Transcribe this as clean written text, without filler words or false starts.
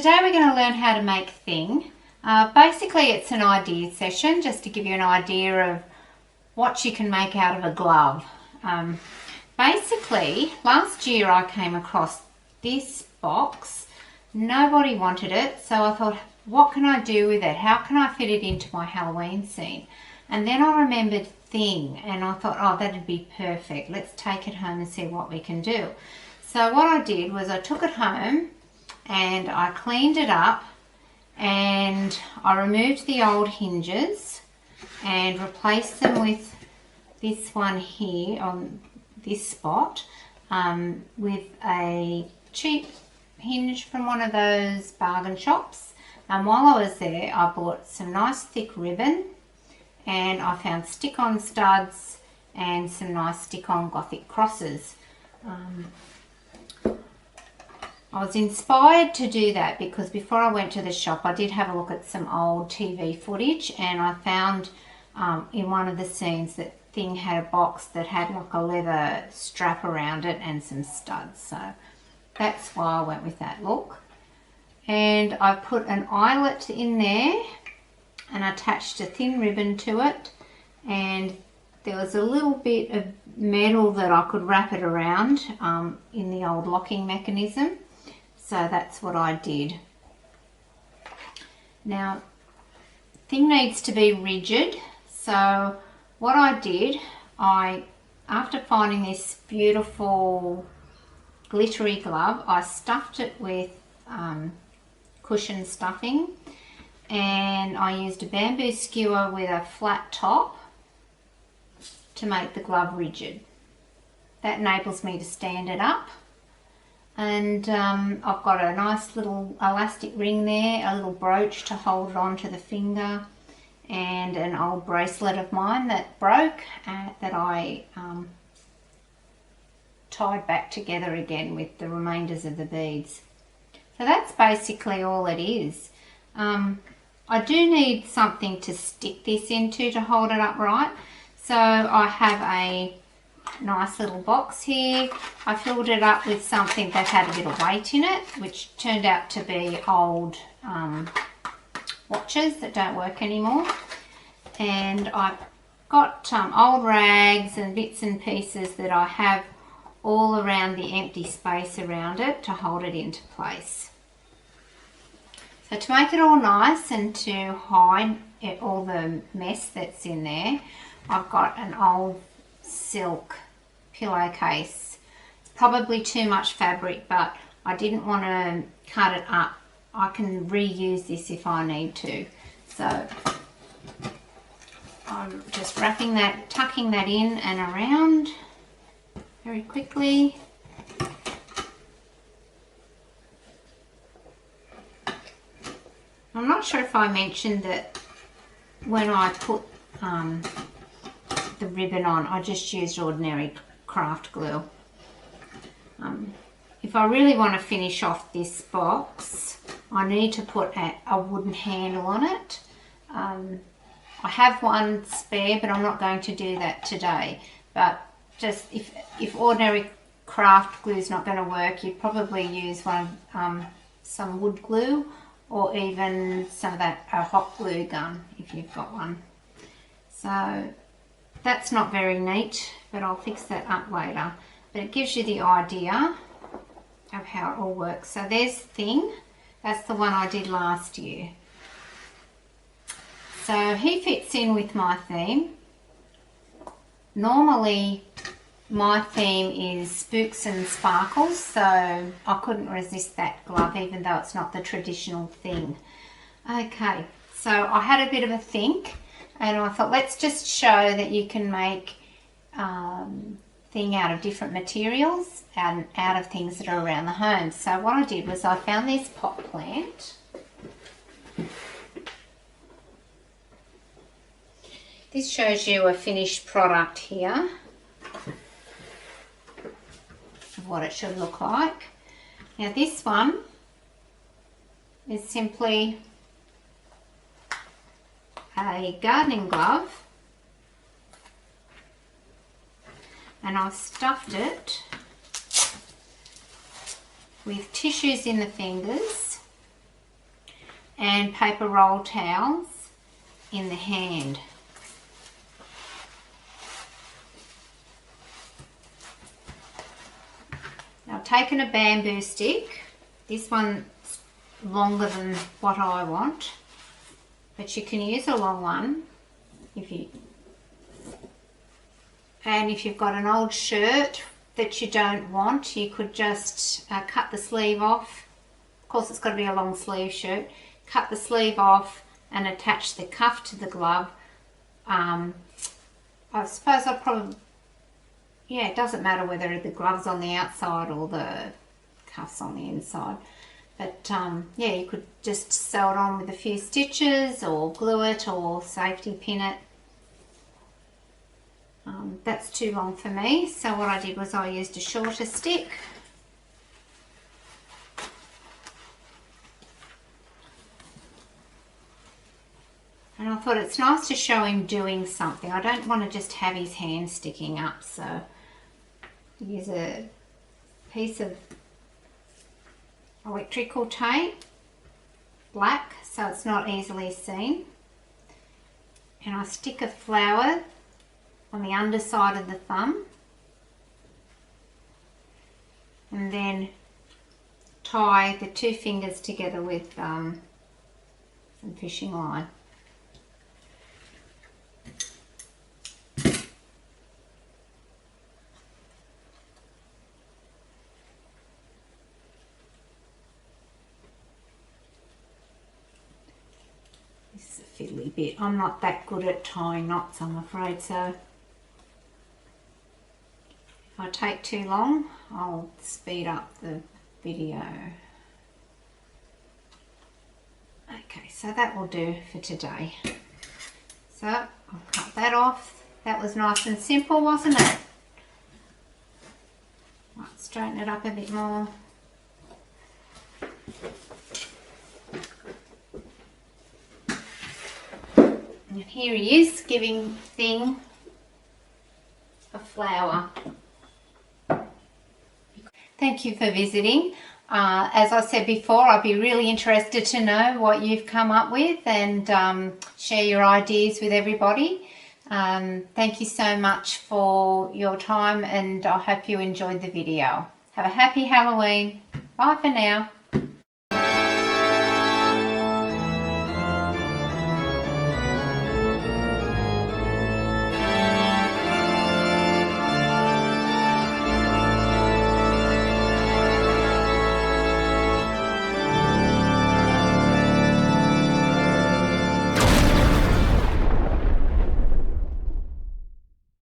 today we're going to learn how to make thing. Basically it's an idea session just to give you an idea of what you can make out of a glove. Basically last year I came across this box. Nobody wanted it, so I thought, what can I do with it? How can I fit it into my Halloween scene? And then I remembered thing and I thought, oh, that'd be perfect. Let's take it home and see what we can do. So what I did was I took it home and I cleaned it up and I removed the old hinges and replaced them with this one here on this spot with a cheap hinge from one of those bargain shops. And while I was there I bought some nice thick ribbon and I found stick-on studs and some nice stick-on Gothic crosses. I was inspired to do that because before I went to the shop I did have a look at some old TV footage and I found in one of the scenes that thing had a box that had like a leather strap around it and some studs, so that's why I went with that look. And I put an eyelet in there and attached a thin ribbon to it, and there was a little bit of metal that I could wrap it around in the old locking mechanism. So that's what I did. Now, thing needs to be rigid. So what I did, after finding this beautiful glittery glove, I stuffed it with cushion stuffing, and I used a bamboo skewer with a flat top to make the glove rigid. That enables me to stand it up. And I've got a nice little elastic ring there, a little brooch to hold it onto the finger, and an old bracelet of mine that broke that I tied back together again with the remainders of the beads. So that's basically all it is. I do need something to stick this into to hold it upright. So I have a nice little box here. I filled it up with something that had a bit of weight in it, which turned out to be old watches that don't work anymore. And I've got old rags and bits and pieces that I have all around the empty space around it to hold it into place. So to make it all nice and to hide all the mess that's in there, I've got an old silk pillowcase. It's probably too much fabric, but I didn't want to cut it up. I can reuse this if I need to. So I'm just wrapping that, tucking that in and around very quickly. I'm not sure if I mentioned that when I put the ribbon on, I just used ordinary craft glue. If I really want to finish off this box, I need to put a wooden handle on it. I have one spare, but I'm not going to do that today. But just if ordinary craft glue is not going to work, you'd probably use some wood glue, or even some of that hot glue gun if you've got one. So that's not very neat, but I'll fix that up later. But it gives you the idea of how it all works. So there's the thing. That's the one I did last year. So he fits in with my theme. Normally my theme is spooks and sparkles, so I couldn't resist that glove even though it's not the traditional thing. Okay, so I had a bit of a think and I thought, let's just show that you can make thing out of different materials and out of things that are around the home. So what I did was I found this pot plant. This shows you a finished product here of what it should look like. Now this one is simply a gardening glove, and I've stuffed it with tissues in the fingers and paper roll towels in the hand. Now I've taken a bamboo stick. This one's longer than what I want, but you can use a long one if you've got an old shirt that you don't want, you could just cut the sleeve off. Of course it's got to be a long sleeve shirt. Cut the sleeve off and attach the cuff to the glove. I suppose I'd probably, yeah, it doesn't matter whether the glove's on the outside or the cuff's on the inside. But yeah, you could just sew it on with a few stitches or glue it or safety pin it. That's too long for me, so what I did was I used a shorter stick. And I thought it's nice to show him doing something. I don't want to just have his hand sticking up, so use a piece of electrical tape, black, so it's not easily seen. And I stick a flower on the underside of the thumb, and then tie the two fingers together with some fishing line. This is a fiddly bit. I'm not that good at tying knots, I'm afraid, so if I take too long, I'll speed up the video. Okay, so that will do for today. So I'll cut that off. That was nice and simple, wasn't it? Right, straighten it up a bit more. And here he is, giving Thing a flower. Thank you for visiting. As I said before, I'd be really interested to know what you've come up with and share your ideas with everybody. Thank you so much for your time, and I hope you enjoyed the video. Have a happy Halloween. Bye for now.